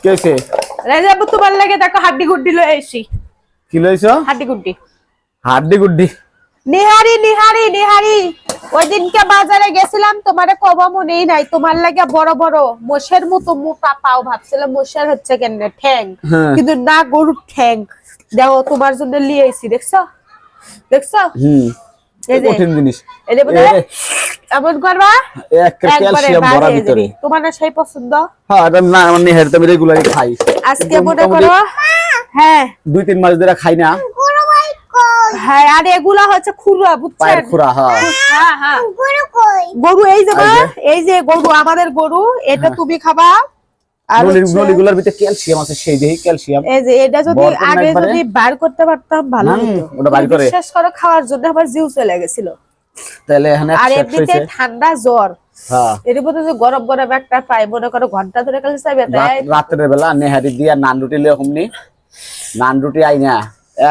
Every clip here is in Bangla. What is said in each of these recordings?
কেছে রাজা তোমার লাগে দেখো হাড্ডি গুড্ডি লয়ে আইছি। কি লইছো? হাড্ডি গুড্ডি। হাড্ডি গুড্ডি নিহারি নিহারি নিহারি ওই দিনকে বাজারে গেছিলাম তোমারে কবা মনেই নাই তোমার লাগে বড় বড় মোষের মতো মোটা পাও ভাবছিলাম মোষের হচ্ছে কেন ঠ্যাং কিন্তু না গরুর ঠ্যাং। দেখো তোমার জন্য নিয়ে আইছি দেখছো দেখছো এই যে কঠিন জিনিস এই যে এমন করবা এক ক্যালসিয়াম ভরা ভিতরে তোমার না সেই পছন্দ। হ্যাঁ এটা না আমি হেরতে আমি রেগুলারই খাই আজকে মনে করো হ্যাঁ 2-3 মাস ধরে খাই না। হ্যাঁ আর এগুলা হচ্ছে খুরা বুঝছেন পায়ের খুরা হ্যাঁ হ্যাঁ হ্যাঁ গরু এই যে এই যে গরু আমাদের গরু এটা তুমি খাবা আর নলিগুলোর ভিতরে ক্যালসিয়াম আছে সেই দেহি ক্যালসিয়াম এই যে এটা যদি আগে যদি বার করতে পারতাম ভালো হতো ওটা বার করে বিশেষ করে খাওয়ার জন্য আমার জিউ চলে গেছিল তাহলে এখানে আর এমনিতে ঠান্ডা জ্বর হ্যাঁ এর মধ্যে যে গরম গরম একটা পাই মনে করো ঘন্টা ধরে কাছে চাইবে তাই রাতের বেলা নেহারি দিয়া নান রুটি লয়ে হমনি নান রুটি আইনা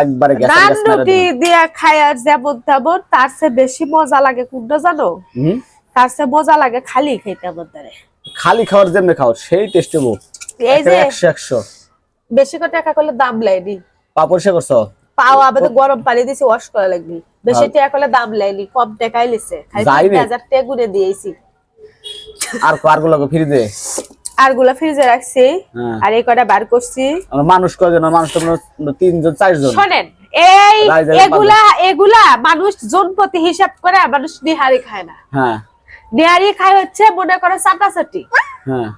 একবারে গ্যাস নান রুটি দিয়া খাই আর যেমন তেমন তার চেয়ে বেশি মজা লাগে কোনটা জানো তার চেয়ে মজা লাগে খালি খাইতে আমাদের খালি খাওয়ার জন্য খাও সেই টেস্ট হবো এই যে 100 বেশি করে টাকা করলে দাম লাইনি পা পরিষ্কার করছো পাও আবার গরম পানি দিছি ওয়াশ করা লাগবে বেশি টাকা করলে দাম লাইনি কম টাকাই লিছে খাই 3000 টাকা গুনে দিয়েছি আর কারগুলো ফ্রি দে আর গুলা ফ্রিজে রাখছি আর এই কটা বার করছি মানুষ কয়জন মানুষ তো 3 জন 4 জন শুনেন এই এগুলা মানুষ জনপতি হিসাব করে মানুষ নিহারি খায় না। হ্যাঁ নিহারি খায় হচ্ছে মনে করো চাটাচাটি হ্যাঁ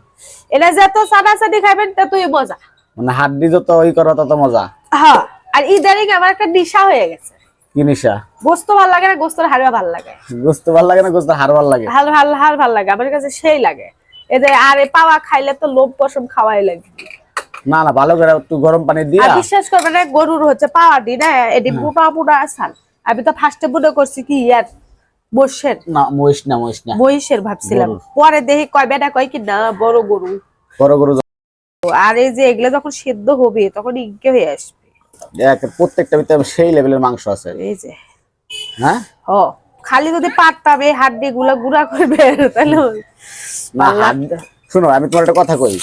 এটা যত চাটাচাটি খাবেন ততই মজা মানে হাড্ডি যত ওই করো তত মজা। হ্যাঁ আর ইদারিং আমার একটা নেশা হয়ে গেছে। কি নেশা? গোস্ত ভালো লাগে না গোস্তের হাড় ভালো লাগে? গোস্ত ভালো লাগে না গোস্তের হাড় ভালো লাগে? হাড় ভালো লাগে আমার কাছে সেই লাগে। এদের আর পাওয়া খাইলে তো লোভ পশম খাওয়াই লাগে না না ভালো করে একটু গরম পানি দিয়া আর বিশ্বাস করবে না গরুর হচ্ছে পাওয়া দি না এটি মোটা মোটা আসাল আমি তো ফার্স্টে মনে করছি কি ইয়ার মোষের না মহিষের ভাবছিলাম পরে দেখি কয় বেটা কয় কি না বড় গরু আর এই যে এগুলো যখন সিদ্ধ হবে তখন ইঙ্কে হয়ে আসবে প্রত্যেকটা ভিতরে সেই লেভেলের মাংস আছে এই যে হ্যাঁ ও খালি যদি পারতাম এই হাড্ডি গুলা গুড়া করবে তাহলে না শুনো আমি তোমার একটা কথা কই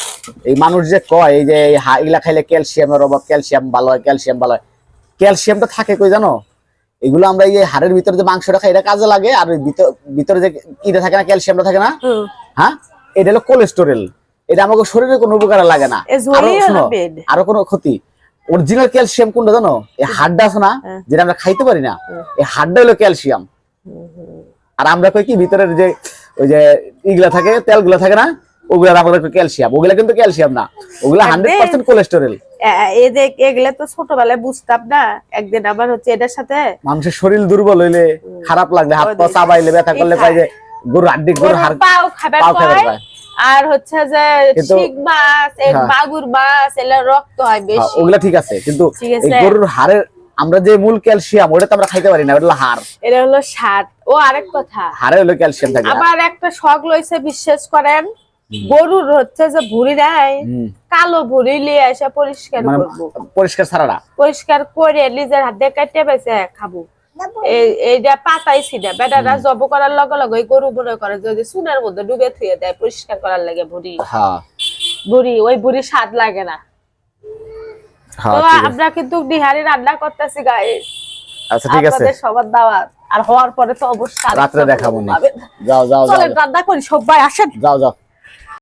এই মানুষ যে কয় এই যে এগুলা খাইলে ক্যালসিয়ামের অভাব ক্যালসিয়াম ভালো হয় ক্যালসিয়ামটা থাকে কই জানো এগুলো আমরা এই হাড়ের ভিতরে যে মাংসটা খাই এটা কাজে লাগে আর ভিতরে যে ইটা থাকে না ক্যালসিয়ামটা থাকে না হ্যাঁ এটা হলো কোলেস্টেরল এটা আমাদের শরীরে কোনো উপকারে লাগে না আরো কোনো ক্ষতি অরিজিনাল ক্যালসিয়াম কোনটা জানো এই হাড়টা আছে না যেটা আমরা খাইতে পারি না এই হাড়টা হলো ক্যালসিয়াম আর আমরা কই কি ভিতরের যে ওই যে ইগুলা থাকে তেলগুলা থাকে না ওগুলা আমাদের ক্যালসিয়াম ওগুলা কিন্তু ক্যালসিয়াম না ওগুলা 100% কোলেস্টেরল এই যে এগুলা তো ছোটবেলায় বুঝতাম না একদিন আবার হচ্ছে এটার সাথে মানুষের শরীর দুর্বল হইলে খারাপ লাগলে হাত পা চাবাইলে ব্যথা করলে কয় যে গরুর হাড় পাও খাবার পায় আর হচ্ছে যে শিং মাছ মাগুর মাছ এলা রক্ত হয় বেশি ওগুলা ঠিক আছে কিন্তু এই গরুর হাড়ের আমরা যে মূল ক্যালসিয়াম ওটা তো আমরা খাইতে পারি না ওটা হলো হাড় এটা হলো স্বাদ ও আরেক কথা হাড়ে হলো ক্যালসিয়াম থাকে আবার একটা শখ লইছে বিশ্বাস করেন গরুর হচ্ছে যে ভুঁড়ি দেয় কালো ভুঁড়ি লিয়ে এসে পরিষ্কার করবো পরিষ্কার ছাড়া পরিষ্কার করে নিজের হাত দিয়ে কাটতে বেছে খাবো এইটা পাতাইছি না বেটারা জব করার লগে লগে ওই গরু মনে করে যদি চুনের মধ্যে ডুবে থুয়ে দেয় পরিষ্কার করার লাগে ভুঁড়ি ওই ভুঁড়ি স্বাদ লাগে না। তো আমরা কিন্তু নিহারি রান্না করতেছি গাইস আচ্ছা ঠিক আছে আপনাদের সবার দাওয়াত আর হওয়ার পরে তো অবশ্যই রাতে দেখাবো না যাও চলেন রান্না করি সবাই আসেন যাও